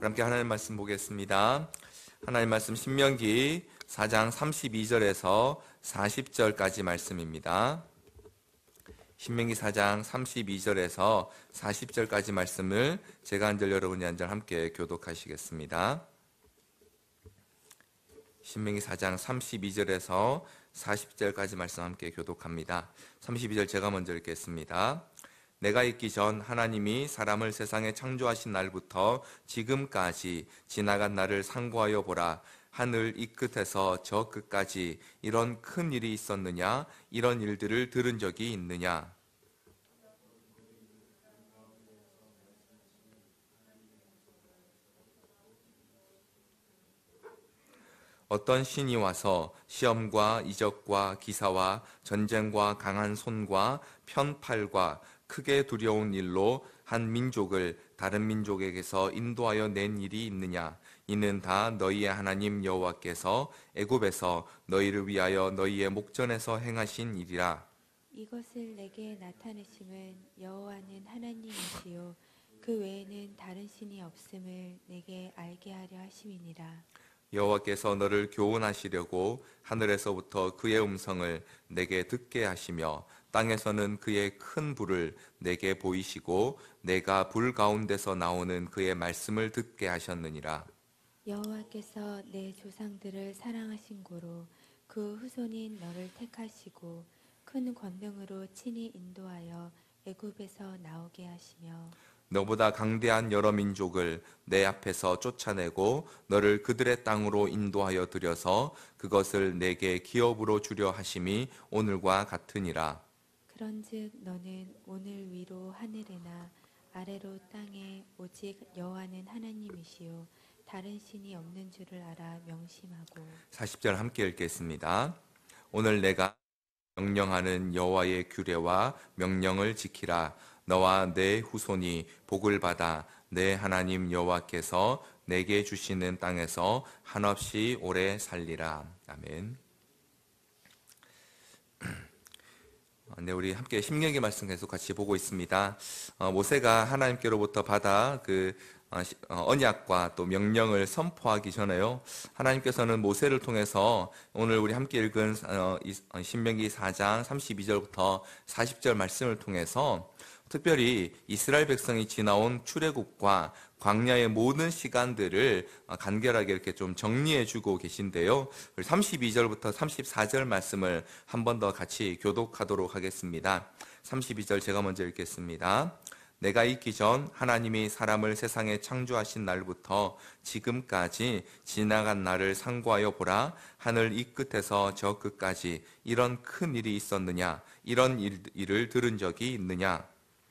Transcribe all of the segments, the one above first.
함께 하나님 말씀 보겠습니다. 하나님 말씀 신명기 4장 32절에서 40절까지 말씀입니다. 신명기 4장 32절에서 40절까지 말씀을 제가 한 절 여러분이 한 절 함께 교독하시겠습니다. 신명기 4장 32절에서 40절까지 말씀 함께 교독합니다. 32절 제가 먼저 읽겠습니다. 내가 있기 전 하나님이 사람을 세상에 창조하신 날부터 지금까지 지나간 날을 상고하여 보라. 하늘 이 끝에서 저 끝까지 이런 큰 일이 있었느냐? 이런 일들을 들은 적이 있느냐? 어떤 신이 와서 시험과 이적과 기사와 전쟁과 강한 손과 편팔과 크게 두려운 일로 한 민족을 다른 민족에게서 인도하여 낸 일이 있느냐? 이는 다 너희의 하나님 여호와께서 애굽에서 너희를 위하여 너희의 목전에서 행하신 일이라. 이것을 내게 나타내심은 여호와는 하나님이시요 그 외에는 다른 신이 없음을 내게 알게 하려 하심이니라. 여호와께서 너를 교훈하시려고 하늘에서부터 그의 음성을 내게 듣게 하시며 땅에서는 그의 큰 불을 내게 보이시고 내가 불 가운데서 나오는 그의 말씀을 듣게 하셨느니라. 여호와께서 내 조상들을 사랑하신 고로 그 후손인 너를 택하시고 큰 권능으로 친히 인도하여 애굽에서 나오게 하시며 너보다 강대한 여러 민족을 내 앞에서 쫓아내고 너를 그들의 땅으로 인도하여 들여서 그것을 내게 기업으로 주려 하심이 오늘과 같으니라. 그런즉 너는 오늘 위로 하늘에나 아래로 땅에 오직 여호와는 하나님이시요 다른 신이 없는 줄을 알아 명심하고. 40절 함께 읽겠습니다. 오늘 내가 명령하는 여호와의 규례와 명령을 지키라. 너와 내 후손이 복을 받아 내 하나님 여호와께서 내게 주시는 땅에서 한없이 오래 살리라. 아멘. 네, 우리 함께 신명기 말씀 계속 같이 보고 있습니다. 모세가 하나님께로부터 받아 그 언약과 또 명령을 선포하기 전에요, 하나님께서는 모세를 통해서 오늘 우리 함께 읽은 신명기 4장 32절부터 40절 말씀을 통해서 특별히 이스라엘 백성이 지나온 출애굽과 광야의 모든 시간들을 간결하게 이렇게 좀 정리해 주고 계신데요. 32절부터 34절 말씀을 한 번 더 같이 교독하도록 하겠습니다. 32절 제가 먼저 읽겠습니다. 내가 있기 전 하나님이 사람을 세상에 창조하신 날부터 지금까지 지나간 날을 상고하여 보라. 하늘 이 끝에서 저 끝까지 이런 큰 일이 있었느냐? 이런 일을 들은 적이 있느냐?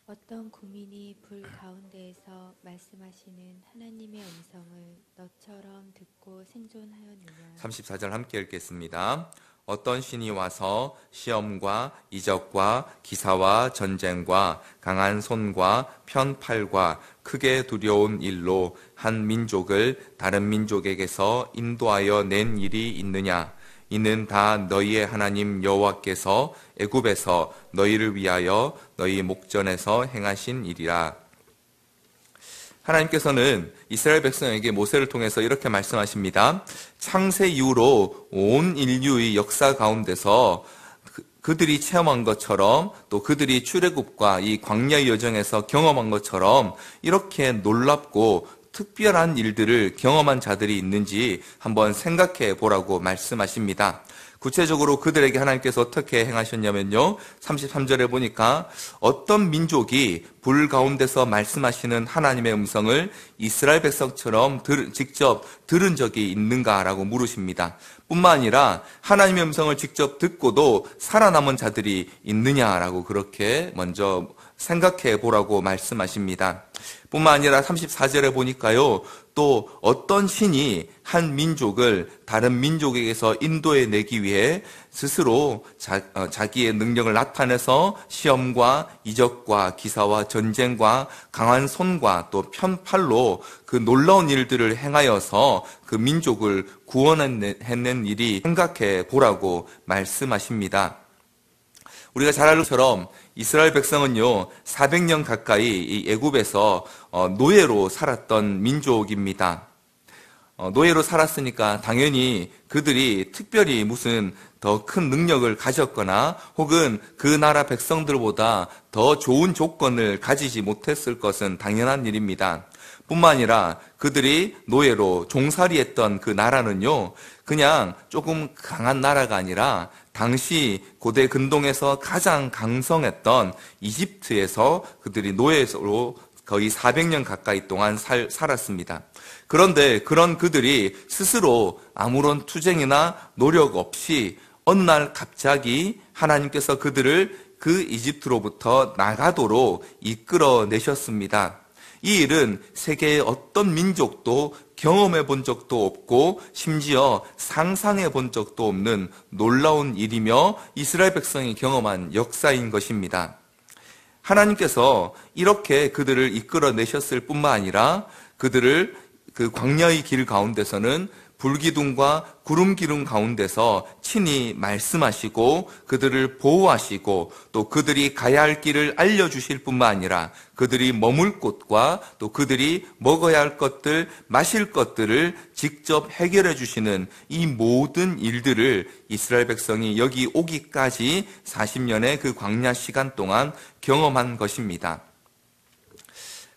어떤 국민이 불 가운데에서 말씀하시는 하나님의 음성을 너처럼 듣고 생존하였느냐? 34절 함께 읽겠습니다. 어떤 신이 와서 시험과 이적과 기사와 전쟁과 강한 손과 편팔과 크게 두려운 일로 한 민족을 다른 민족에게서 인도하여 낸 일이 있느냐? 이는 다 너희의 하나님 여호와께서 애굽에서 너희를 위하여 너희 목전에서 행하신 일이라. 하나님께서는 이스라엘 백성에게 모세를 통해서 이렇게 말씀하십니다. 창세 이후로 온 인류의 역사 가운데서 그들이 체험한 것처럼 또 그들이 출애굽과 이 광야의 여정에서 경험한 것처럼 이렇게 놀랍고 특별한 일들을 경험한 자들이 있는지 한번 생각해 보라고 말씀하십니다. 구체적으로 그들에게 하나님께서 어떻게 행하셨냐면요, 33절에 보니까 어떤 민족이 불 가운데서 말씀하시는 하나님의 음성을 이스라엘 백성처럼 직접 들은 적이 있는가라고 물으십니다. 뿐만 아니라 하나님의 음성을 직접 듣고도 살아남은 자들이 있느냐라고 그렇게 먼저 생각해 보라고 말씀하십니다. 뿐만 아니라 34절에 보니까요, 또 어떤 신이 한 민족을 다른 민족에게서 인도해 내기 위해 스스로 자기의 능력을 나타내서 시험과 이적과 기사와 전쟁과 강한 손과 또 편팔로 그 놀라운 일들을 행하여서 그 민족을 구원해낸 일이 생각해 보라고 말씀하십니다. 우리가 잘 아는 것처럼 이스라엘 백성은요 400년 가까이 이 애굽에서 노예로 살았던 민족입니다. 노예로 살았으니까 당연히 그들이 특별히 무슨 더 큰 능력을 가졌거나 혹은 그 나라 백성들보다 더 좋은 조건을 가지지 못했을 것은 당연한 일입니다. 뿐만 아니라 그들이 노예로 종살이했던 그 나라는요 그냥 조금 강한 나라가 아니라 당시 고대 근동에서 가장 강성했던 이집트에서 그들이 노예로 거의 400년 가까이 동안 살았습니다. 그런데 그런 그들이 스스로 아무런 투쟁이나 노력 없이 어느 날 갑자기 하나님께서 그들을 그 이집트로부터 나가도록 이끌어내셨습니다. 이 일은 세계의 어떤 민족도 경험해 본 적도 없고 심지어 상상해 본 적도 없는 놀라운 일이며 이스라엘 백성이 경험한 역사인 것입니다. 하나님께서 이렇게 그들을 이끌어내셨을 뿐만 아니라 그들을 그 광야의 길 가운데서는 불기둥과 구름기둥 가운데서 친히 말씀하시고 그들을 보호하시고 또 그들이 가야 할 길을 알려주실 뿐만 아니라 그들이 머물 곳과 또 그들이 먹어야 할 것들, 마실 것들을 직접 해결해 주시는 이 모든 일들을 이스라엘 백성이 여기 오기까지 40년의 그 광야 시간 동안 경험한 것입니다.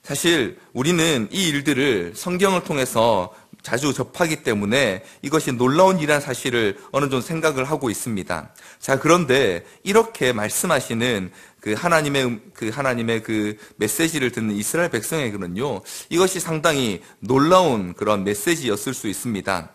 사실 우리는 이 일들을 성경을 통해서 자주 접하기 때문에 이것이 놀라운 일이라는 사실을 어느 정도 생각을 하고 있습니다. 자, 그런데 이렇게 말씀하시는 그 하나님의 그 메시지를 듣는 이스라엘 백성에게는요, 이것이 상당히 놀라운 그런 메시지였을 수 있습니다.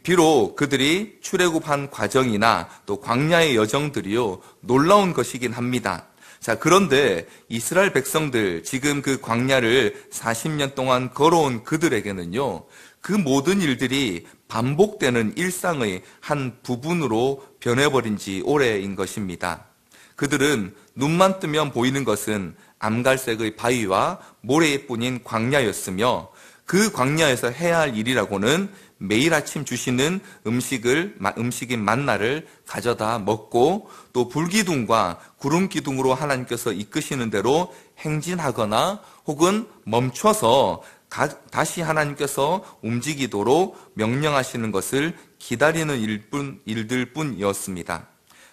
비록 그들이 출애굽한 과정이나 또 광야의 여정들이요, 놀라운 것이긴 합니다. 자, 그런데 이스라엘 백성들, 지금 그 광야를 40년 동안 걸어온 그들에게는요, 그 모든 일들이 반복되는 일상의 한 부분으로 변해버린 지 오래인 것입니다. 그들은 눈만 뜨면 보이는 것은 암갈색의 바위와 모래뿐인 광야였으며 그 광야에서 해야 할 일이라고는 매일 아침 주시는 음식인 만나를 가져다 먹고 또 불기둥과 구름기둥으로 하나님께서 이끄시는 대로 행진하거나 혹은 멈춰서 다시 하나님께서 움직이도록 명령하시는 것을 기다리는 일들 뿐이었습니다.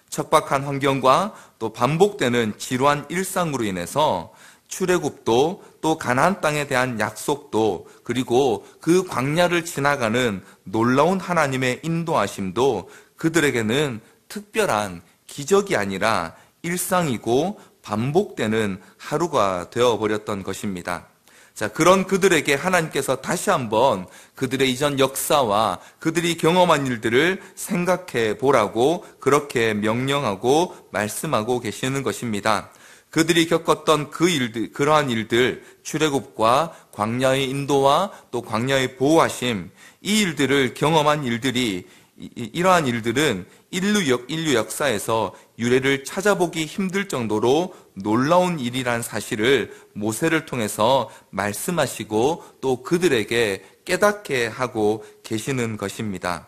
척박한 환경과 또 반복되는 지루한 일상으로 인해서 출애굽도 또 가나안 땅에 대한 약속도 그리고 그 광야를 지나가는 놀라운 하나님의 인도하심도 그들에게는 특별한 기적이 아니라 일상이고 반복되는 하루가 되어버렸던 것입니다. 자, 그런 그들에게 하나님께서 다시 한번 그들의 이전 역사와 그들이 경험한 일들을 생각해 보라고 그렇게 명령하고 말씀하고 계시는 것입니다. 그들이 겪었던 그러한 일들, 출애굽과 광야의 인도와 또 광야의 보호하심, 이 일들을 경험한 일들이 이러한 일들은 인류 역사에서 유래를 찾아보기 힘들 정도로 놀라운 일이란 사실을 모세를 통해서 말씀하시고 또 그들에게 깨닫게 하고 계시는 것입니다.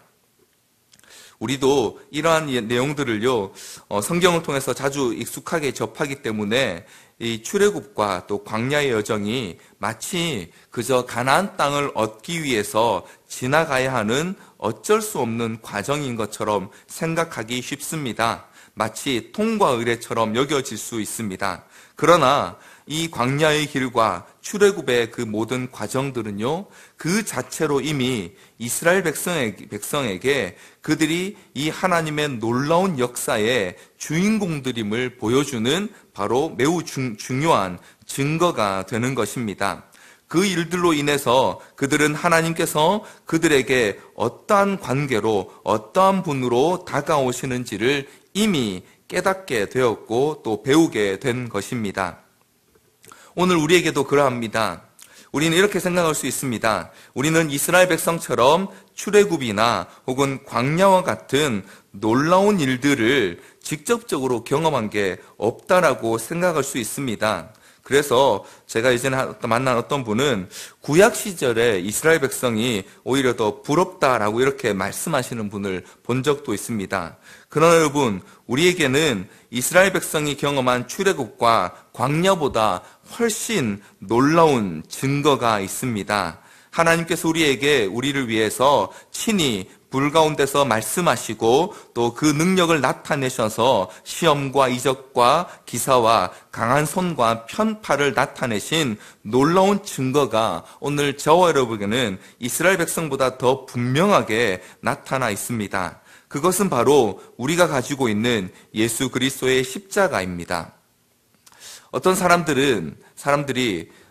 우리도 이러한 내용들을요, 성경을 통해서 자주 익숙하게 접하기 때문에 이 출애굽과 또 광야의 여정이 마치 그저 가나안 땅을 얻기 위해서 지나가야 하는 어쩔 수 없는 과정인 것처럼 생각하기 쉽습니다. 마치 통과 의례처럼 여겨질 수 있습니다. 그러나 이 광야의 길과 출애굽의 그 모든 과정들은요, 그 자체로 이미 이스라엘 백성에게 그들이 이 하나님의 놀라운 역사의 주인공들임을 보여주는 바로 매우 중요한 증거가 되는 것입니다. 그 일들로 인해서 그들은 하나님께서 그들에게 어떠한 관계로 어떠한 분으로 다가오시는지를 이미 깨닫게 되었고 또 배우게 된 것입니다. 오늘 우리에게도 그러합니다. 우리는 이렇게 생각할 수 있습니다. 우리는 이스라엘 백성처럼 출애굽이나 혹은 광야와 같은 놀라운 일들을 직접적으로 경험한 게 없다라고 생각할 수 있습니다. 그래서 제가 이전에 만난 어떤 분은 구약 시절에 이스라엘 백성이 오히려 더 부럽다라고 이렇게 말씀하시는 분을 본 적도 있습니다. 그러나 여러분, 우리에게는 이스라엘 백성이 경험한 출애굽과 광야보다 훨씬 놀라운 증거가 있습니다. 하나님께서 우리를 위해서 친히 불 가운데서 말씀하시고 또 그 능력을 나타내셔서 시험과 이적과 기사와 강한 손과 편팔을 나타내신 놀라운 증거가 오늘 저와 여러분에게는 이스라엘 백성보다 더 분명하게 나타나 있습니다. 그것은 바로 우리가 가지고 있는 예수 그리스도의 십자가입니다.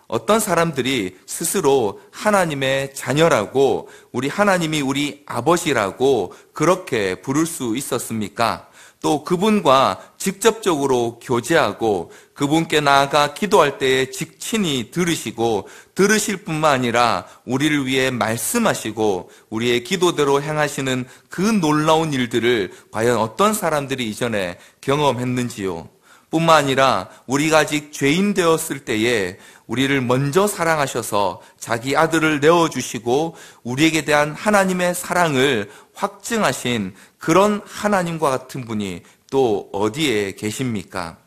어떤 사람들이 스스로 하나님의 자녀라고, 하나님이 우리 아버지라고 그렇게 부를 수 있었습니까? 또 그분과 직접적으로 교제하고 그분께 나아가 기도할 때에 직친히 들으실 뿐만 아니라 우리를 위해 말씀하시고 우리의 기도대로 행하시는 그 놀라운 일들을 과연 어떤 사람들이 이전에 경험했는지요? 뿐만 아니라 우리가 아직 죄인 되었을 때에 우리를 먼저 사랑하셔서 자기 아들을 내어주시고 우리에게 대한 하나님의 사랑을 확증하신 그런 하나님과 같은 분이 또 어디에 계십니까?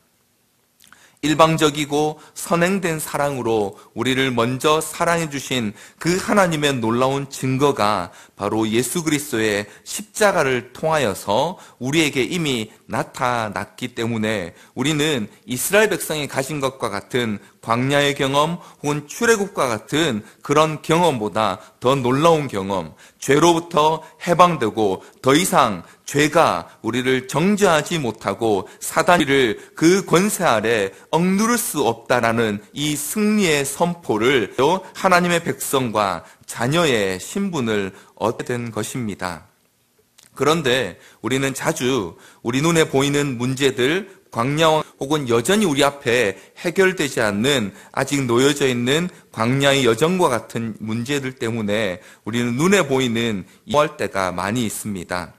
일방적이고 선행된 사랑으로 우리를 먼저 사랑해 주신 그 하나님의 놀라운 증거가 바로 예수 그리스도의 십자가를 통하여서 우리에게 이미 나타났기 때문에 우리는 이스라엘 백성이 가진 것과 같은 광야의 경험 혹은 출애굽과 같은 그런 경험보다 더 놀라운 경험, 죄로부터 해방되고 더 이상 죄가 우리를 정죄하지 못하고 사단을 그 권세 아래 억누를 수 없다라는 이 승리의 선포를 하나님의 백성과 자녀의 신분을 얻게 된 것입니다. 그런데 우리는 자주 우리 눈에 보이는 문제들, 광야 혹은 여전히 우리 앞에 해결되지 않는 아직 놓여져 있는 광야의 여정과 같은 문제들 때문에 우리는 눈에 보이는 이해할 때가 많이 있습니다.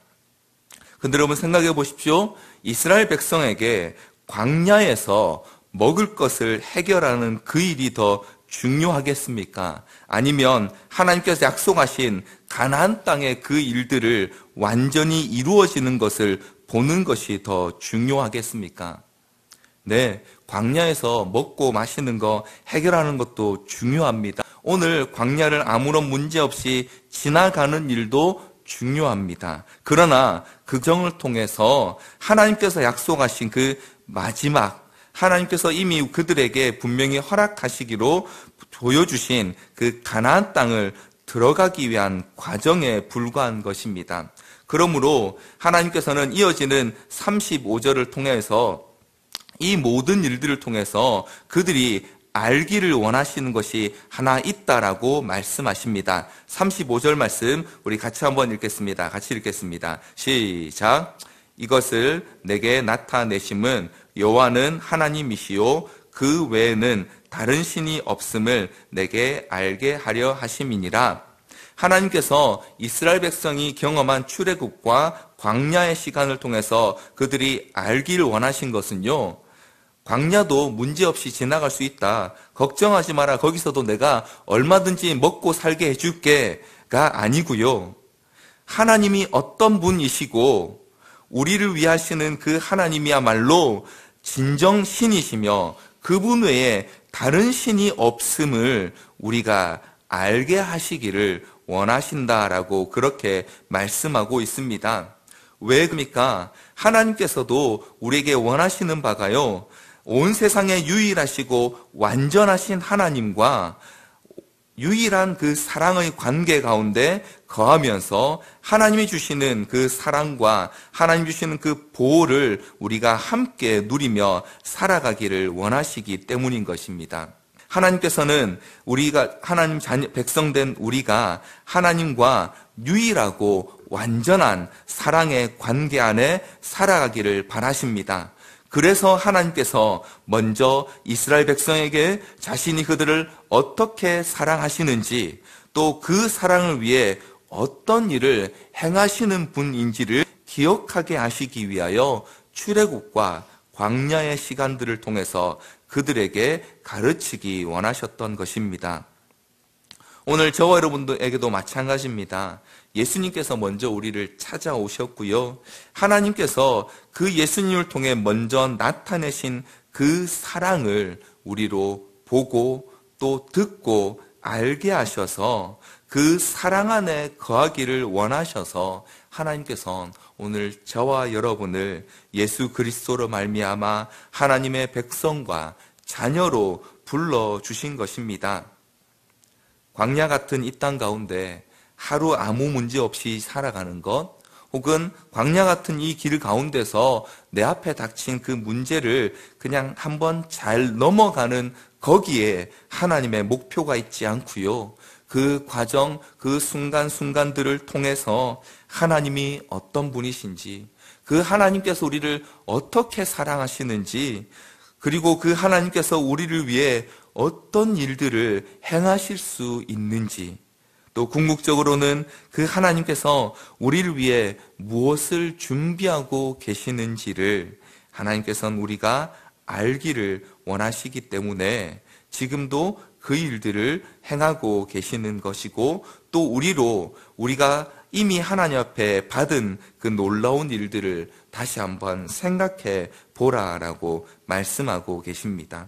근데 여러분 생각해 보십시오. 이스라엘 백성에게 광야에서 먹을 것을 해결하는 그 일이 더 중요하겠습니까? 아니면 하나님께서 약속하신 가나안 땅의 그 일들을 완전히 이루어지는 것을 보는 것이 더 중요하겠습니까? 네, 광야에서 먹고 마시는 거 해결하는 것도 중요합니다. 오늘 광야를 아무런 문제 없이 지나가는 일도 중요합니다. 그러나 그 정을 통해서 하나님께서 약속하신 그 마지막, 하나님께서 이미 그들에게 분명히 허락하시기로 보여주신 그 가나안 땅을 들어가기 위한 과정에 불과한 것입니다. 그러므로 하나님께서는 이어지는 35절을 통해서 이 모든 일들을 통해서 그들이 알기를 원하시는 것이 하나 있다라고 말씀하십니다. 35절 말씀 우리 같이 한번 읽겠습니다. 같이 읽겠습니다. 시작. 이것을 내게 나타내심은 여호와는 하나님이시요 그 외에는 다른 신이 없음을 내게 알게 하려 하심이니라. 하나님께서 이스라엘 백성이 경험한 출애굽과 광야의 시간을 통해서 그들이 알기를 원하신 것은요, 광야도 문제없이 지나갈 수 있다. 걱정하지 마라. 거기서도 내가 얼마든지 먹고 살게 해줄게가 아니고요. 하나님이 어떤 분이시고 우리를 위하시는 그 하나님이야말로 진정 신이시며 그분 외에 다른 신이 없음을 우리가 알게 하시기를 원하신다라고 그렇게 말씀하고 있습니다. 왜 그럽니까? 하나님께서도 우리에게 원하시는 바가요, 온 세상에 유일하시고 완전하신 하나님과 유일한 그 사랑의 관계 가운데 거하면서 하나님이 주시는 그 사랑과 하나님 주시는 그 보호를 우리가 함께 누리며 살아가기를 원하시기 때문인 것입니다. 하나님께서는 우리가 하나님 백성된 우리가 하나님과 유일하고 완전한 사랑의 관계 안에 살아가기를 바라십니다. 그래서 하나님께서 먼저 이스라엘 백성에게 자신이 그들을 어떻게 사랑하시는지 또 그 사랑을 위해 어떤 일을 행하시는 분인지를 기억하게 하시기 위하여 출애굽과 광야의 시간들을 통해서 그들에게 가르치기 원하셨던 것입니다. 오늘 저와 여러분들에게도 마찬가지입니다. 예수님께서 먼저 우리를 찾아오셨고요. 하나님께서 그 예수님을 통해 먼저 나타내신 그 사랑을 우리로 보고 또 듣고 알게 하셔서 그 사랑 안에 거하기를 원하셔서 하나님께서 오늘 저와 여러분을 예수 그리스도로 말미암아 하나님의 백성과 자녀로 불러주신 것입니다. 광야 같은 이 땅 가운데 하루 아무 문제 없이 살아가는 것, 혹은 광야 같은 이 길 가운데서 내 앞에 닥친 그 문제를 그냥 한번 잘 넘어가는 거기에 하나님의 목표가 있지 않고요. 그 과정, 그 순간순간들을 통해서 하나님이 어떤 분이신지, 그 하나님께서 우리를 어떻게 사랑하시는지, 그리고 그 하나님께서 우리를 위해 어떤 일들을 행하실 수 있는지, 또 궁극적으로는 그 하나님께서 우리를 위해 무엇을 준비하고 계시는지를 하나님께서는 우리가 알기를 원하시기 때문에 지금도 그 일들을 행하고 계시는 것이고, 또 우리가 이미 하나님 앞에 받은 그 놀라운 일들을 다시 한번 생각해 보라라고 말씀하고 계십니다.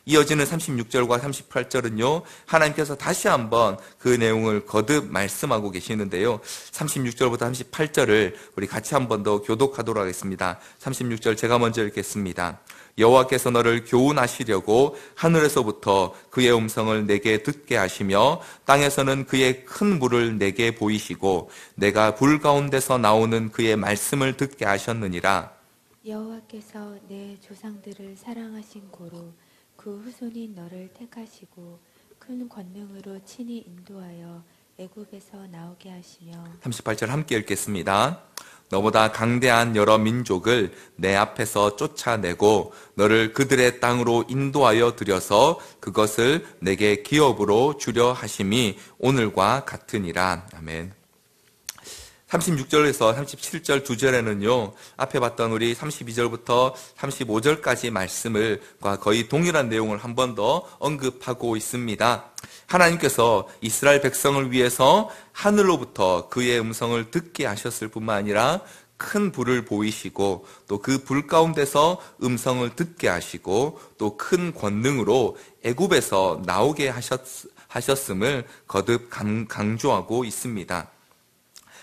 이어지는 36절과 38절은요, 하나님께서 다시 한번 그 내용을 거듭 말씀하고 계시는데요. 36절부터 38절을 우리 같이 한번 더 교독하도록 하겠습니다. 36절 제가 먼저 읽겠습니다. 여호와께서 너를 교훈하시려고 하늘에서부터 그의 음성을 내게 듣게 하시며 땅에서는 그의 큰 물을 내게 보이시고 내가 불 가운데서 나오는 그의 말씀을 듣게 하셨느니라. 여호와께서 내 조상들을 사랑하신 고로 그 후손인 너를 택하시고 큰 권능으로 친히 인도하여 애굽에서 나오게 하시며. 38절 함께 읽겠습니다. 너보다 강대한 여러 민족을 내 앞에서 쫓아내고 너를 그들의 땅으로 인도하여 들여서 그것을 내게 기업으로 주려 하심이 오늘과 같으니라. 아멘. 36절에서 37절 두 절에는요, 앞에 봤던 우리 32절부터 35절까지 말씀을 거의 동일한 내용을 한 번 더 언급하고 있습니다. 하나님께서 이스라엘 백성을 위해서 하늘로부터 그의 음성을 듣게 하셨을 뿐만 아니라 큰 불을 보이시고 또 그 불 가운데서 음성을 듣게 하시고 또 큰 권능으로 애굽에서 나오게 하셨음을 거듭 강조하고 있습니다.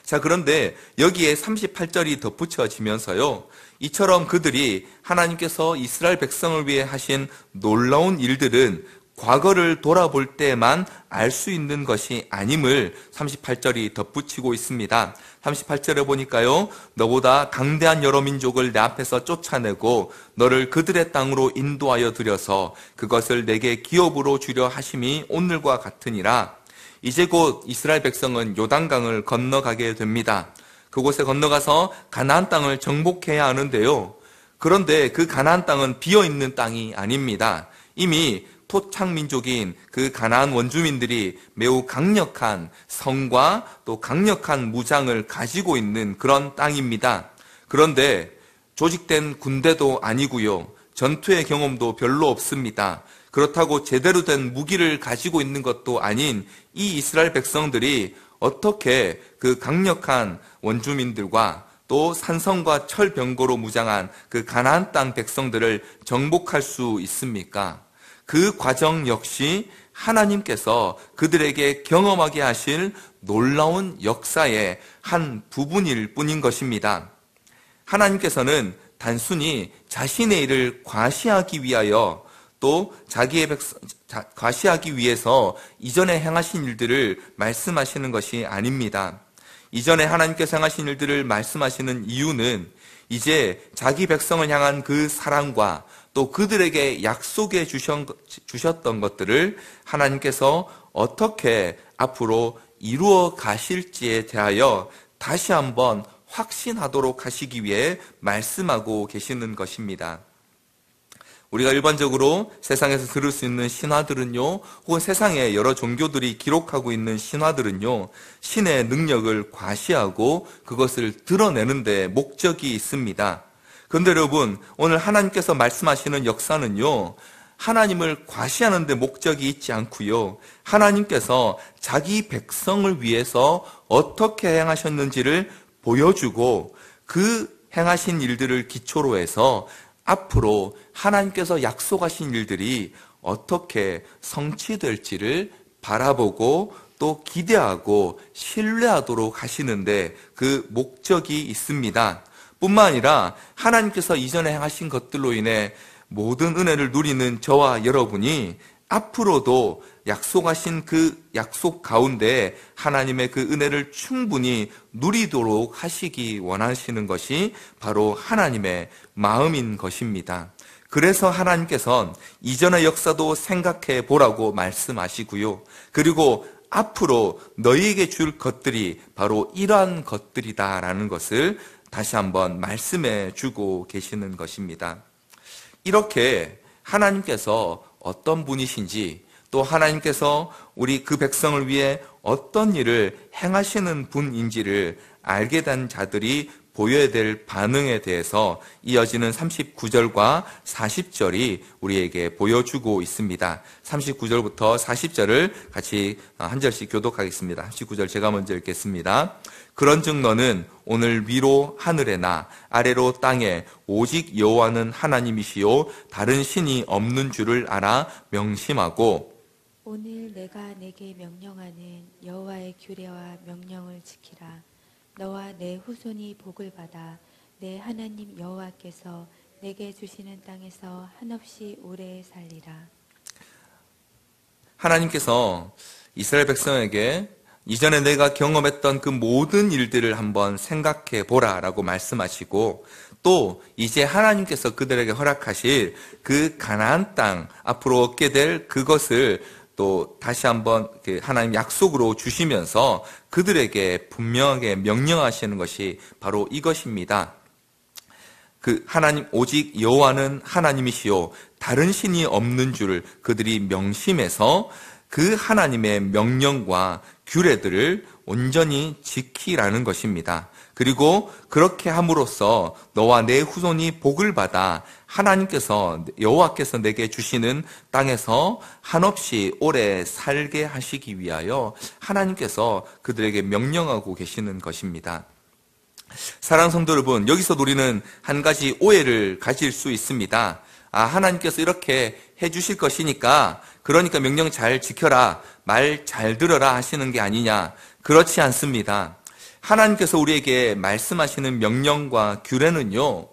자, 그런데 여기에 38절이 덧붙여지면서요, 이처럼 그들이 하나님께서 이스라엘 백성을 위해 하신 놀라운 일들은 과거를 돌아볼 때만 알 수 있는 것이 아님을 38절이 덧붙이고 있습니다. 38절에 보니까요, 너보다 강대한 여러 민족을 내 앞에서 쫓아내고 너를 그들의 땅으로 인도하여 들여서 그것을 내게 기업으로 주려 하심이 오늘과 같으니라. 이제 곧 이스라엘 백성은 요단강을 건너가게 됩니다. 그곳에 건너가서 가나안 땅을 정복해야 하는데요. 그런데 그 가나안 땅은 비어있는 땅이 아닙니다. 이미 토착민족인 그 가나안 원주민들이 매우 강력한 성과 또 강력한 무장을 가지고 있는 그런 땅입니다. 그런데 조직된 군대도 아니고요. 전투의 경험도 별로 없습니다. 그렇다고 제대로 된 무기를 가지고 있는 것도 아닌 이 이스라엘 백성들이 어떻게 그 강력한 원주민들과 또 산성과 철병거로 무장한 그 가나안 땅 백성들을 정복할 수 있습니까? 그 과정 역시 하나님께서 그들에게 경험하게 하실 놀라운 역사의 한 부분일 뿐인 것입니다. 하나님께서는 단순히 자신의 일을 과시하기 위하여 또 자기의 과시하기 위해서 이전에 행하신 일들을 말씀하시는 것이 아닙니다. 이전에 하나님께서 행하신 일들을 말씀하시는 이유는 이제 자기 백성을 향한 그 사랑과 또 그들에게 약속해 주셨던 것들을 하나님께서 어떻게 앞으로 이루어 가실지에 대하여 다시 한번 확신하도록 하시기 위해 말씀하고 계시는 것입니다. 우리가 일반적으로 세상에서 들을 수 있는 신화들은요, 혹은 세상의 여러 종교들이 기록하고 있는 신화들은요, 신의 능력을 과시하고 그것을 드러내는 데 목적이 있습니다. 그런데 여러분, 오늘 하나님께서 말씀하시는 역사는요, 하나님을 과시하는 데 목적이 있지 않고요. 하나님께서 자기 백성을 위해서 어떻게 행하셨는지를 보여주고 그 행하신 일들을 기초로 해서 앞으로 하나님께서 약속하신 일들이 어떻게 성취될지를 바라보고 또 기대하고 신뢰하도록 하시는데 그 목적이 있습니다. 뿐만 아니라 하나님께서 이전에 행하신 것들로 인해 모든 은혜를 누리는 저와 여러분이 앞으로도 약속하신 그 약속 가운데 하나님의 그 은혜를 충분히 누리도록 하시기 원하시는 것이 바로 하나님의 마음인 것입니다. 그래서 하나님께서는 이전의 역사도 생각해 보라고 말씀하시고요. 그리고 앞으로 너희에게 줄 것들이 바로 이러한 것들이다라는 것을 다시 한번 말씀해 주고 계시는 것입니다. 이렇게 하나님께서 어떤 분이신지 또 하나님께서 우리 그 백성을 위해 어떤 일을 행하시는 분인지를 알게 된 자들이 보여야 될 반응에 대해서 이어지는 39절과 40절이 우리에게 보여주고 있습니다. 39절부터 40절을 같이 한 절씩 교독하겠습니다. 39절 제가 먼저 읽겠습니다. 그런즉 너는 오늘 위로 하늘에나 아래로 땅에 오직 여호와는 하나님이시요 다른 신이 없는 줄을 알아 명심하고 오늘 내가 내게 명령하는 여호와의 규례와 명령을 지키라. 너와 내 후손이 복을 받아 내 하나님 여호와께서 내게 주시는 땅에서 한없이 오래 살리라. 하나님께서 이스라엘 백성에게 이전에 내가 경험했던 그 모든 일들을 한번 생각해 보라라고 말씀하시고 또 이제 하나님께서 그들에게 허락하실 그 가나안 땅 앞으로 얻게 될 그것을 또 다시 한번 하나님 약속으로 주시면서 그들에게 분명하게 명령하시는 것이 바로 이것입니다. 그 하나님 오직 여호와는 하나님이시요 다른 신이 없는 줄을 그들이 명심해서 그 하나님의 명령과 규례들을 온전히 지키라는 것입니다. 그리고 그렇게 함으로써 너와 내 후손이 복을 받아 하나님께서 여호와께서 내게 주시는 땅에서 한없이 오래 살게 하시기 위하여 하나님께서 그들에게 명령하고 계시는 것입니다. 사랑하는 성도 여러분, 여기서 우리는 한 가지 오해를 가질 수 있습니다. 하나님께서 이렇게 해주실 것이니까 그러니까 명령 잘 지켜라, 말 잘 들어라 하시는 게 아니냐. 그렇지 않습니다. 하나님께서 우리에게 말씀하시는 명령과 규례는요,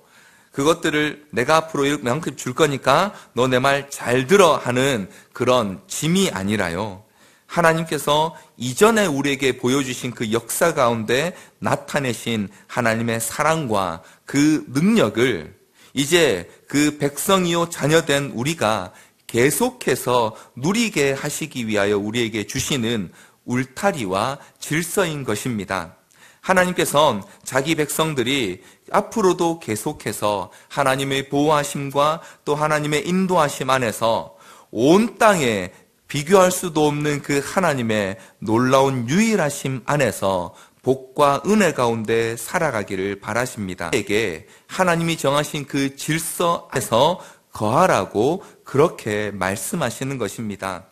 그것들을 내가 앞으로 이만큼 줄 거니까 너 내 말 잘 들어 하는 그런 짐이 아니라요. 하나님께서 이전에 우리에게 보여주신 그 역사 가운데 나타내신 하나님의 사랑과 그 능력을 이제 그 백성이요 자녀된 우리가 계속해서 누리게 하시기 위하여 우리에게 주시는 울타리와 질서인 것입니다. 하나님께서는 자기 백성들이 앞으로도 계속해서 하나님의 보호하심과 또 하나님의 인도하심 안에서 온 땅에 비교할 수도 없는 그 하나님의 놀라운 유일하심 안에서 복과 은혜 가운데 살아가기를 바라십니다. 우리에게 하나님이 정하신 그 질서 안에서 거하라고 그렇게 말씀하시는 것입니다.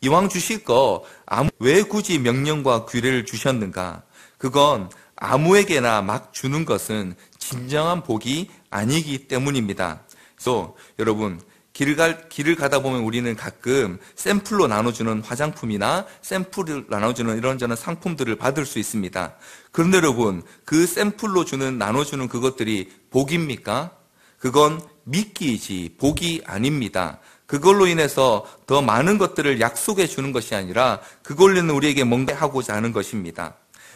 이왕 주실 거 왜 굳이 명령과 규례를 주셨는가? 그건 아무에게나 막 주는 것은 진정한 복이 아니기 때문입니다. 그래서 여러분, 길을 가다 보면 우리는 가끔 샘플로 나눠주는 화장품이나 샘플을 나눠주는 이런저런 상품들을 받을 수 있습니다. 그런데 여러분, 그 샘플로 나눠주는 그것들이 복입니까? 그건 미끼이지 복이 아닙니다. 그걸로 인해서 더 많은 것들을 약속해 주는 것이 아니라 그걸로는 우리에게 뭔가 하고자 하는 것입니다.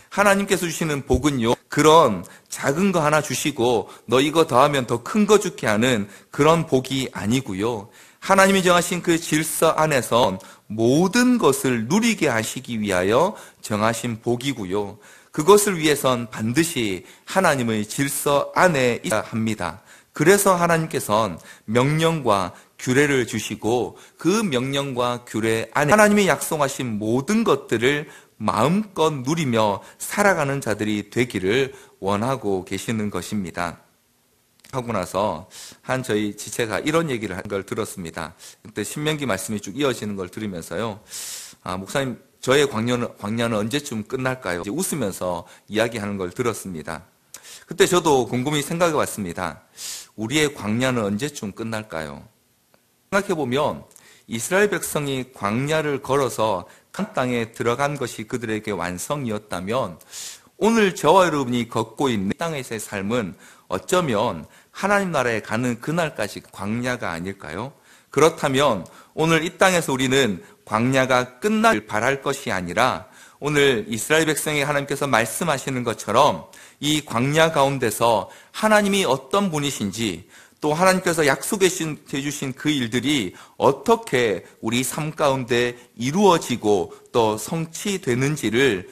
하나님께서 주시는 복은요, 그런 작은 거 하나 주시고 너 이거 더하면 더 큰 거 주게 하는 그런 복이 아니고요. 하나님이 정하신 그 질서 안에서 모든 것을 누리게 하시기 위하여 정하신 복이고요. 그것을 위해선 반드시 하나님의 질서 안에 있어야 합니다. 그래서 하나님께서는 명령과 규례를 주시고 그 명령과 규례 안에 하나님이 약속하신 모든 것들을 마음껏 누리며 살아가는 자들이 되기를 원하고 계시는 것입니다. 하고 나서 한 저희 지체가 이런 얘기를 한 걸 들었습니다. 그때 신명기 말씀이 쭉 이어지는 걸 들으면서요. 목사님, 저의 광야는 언제쯤 끝날까요? 이제 웃으면서 이야기하는 걸 들었습니다. 그때 저도 곰곰이 생각해 봤습니다. 우리의 광야는 언제쯤 끝날까요? 생각해보면 이스라엘 백성이 광야를 걸어서 한 땅에 들어간 것이 그들에게 완성이었다면 오늘 저와 여러분이 걷고 있는 땅에서의 삶은 어쩌면 하나님 나라에 가는 그날까지 광야가 아닐까요? 그렇다면 오늘 이 땅에서 우리는 광야가 끝나길 바랄 것이 아니라 오늘 이스라엘 백성에게 하나님께서 말씀하시는 것처럼 이 광야 가운데서 하나님이 어떤 분이신지 또 하나님께서 약속해 주신 그 일들이 어떻게 우리 삶 가운데 이루어지고 또 성취되는지를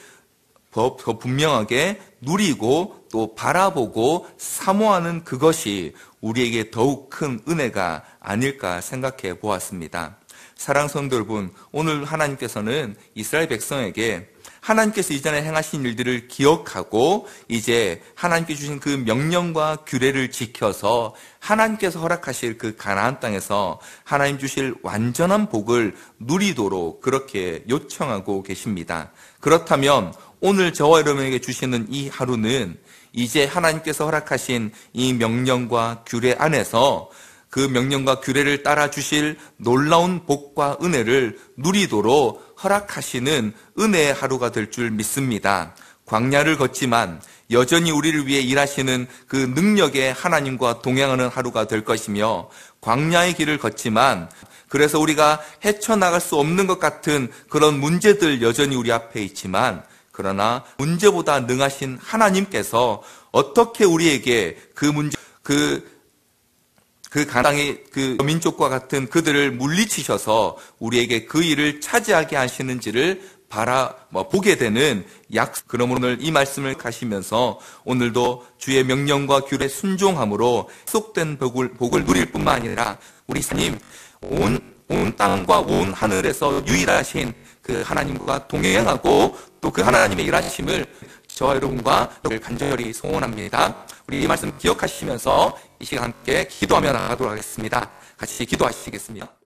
더 분명하게 누리고 또 바라보고 사모하는 그것이 우리에게 더욱 큰 은혜가 아닐까 생각해 보았습니다. 사랑하는 성도 여러분, 오늘 하나님께서는 이스라엘 백성에게 하나님께서 이전에 행하신 일들을 기억하고 이제 하나님께 주신 그 명령과 규례를 지켜서 하나님께서 허락하실 그 가나안 땅에서 하나님 주실 완전한 복을 누리도록 그렇게 요청하고 계십니다. 그렇다면 오늘 저와 여러분에게 주시는 이 하루는 이제 하나님께서 허락하신 이 명령과 규례 안에서 그 명령과 규례를 따라 주실 놀라운 복과 은혜를 누리도록 허락하시는 은혜의 하루가 될 줄 믿습니다. 광야를 걷지만 여전히 우리를 위해 일하시는 그 능력의 하나님과 동행하는 하루가 될 것이며 광야의 길을 걷지만 그래서 우리가 헤쳐나갈 수 없는 것 같은 그런 문제들 여전히 우리 앞에 있지만 그러나 문제보다 능하신 하나님께서 어떻게 우리에게 그 문제, 그 가나안의 그 민족과 같은 그들을 물리치셔서 우리에게 그 일을 차지하게 하시는지를 보게 되는 그러므로 오늘 이 말씀을 가시면서 오늘도 주의 명령과 규례 순종함으로 약속된 복을 누릴 뿐만 아니라 우리 하나님 온 땅과 온 하늘에서 유일하신 그 하나님과 동행하고 또 그 하나님의 일하심을 저와 여러분과 간절히 소원합니다. 우리 이 말씀 기억하시면서 이 시간 함께 기도하며 나가도록 하겠습니다. 같이 기도하시겠습니다.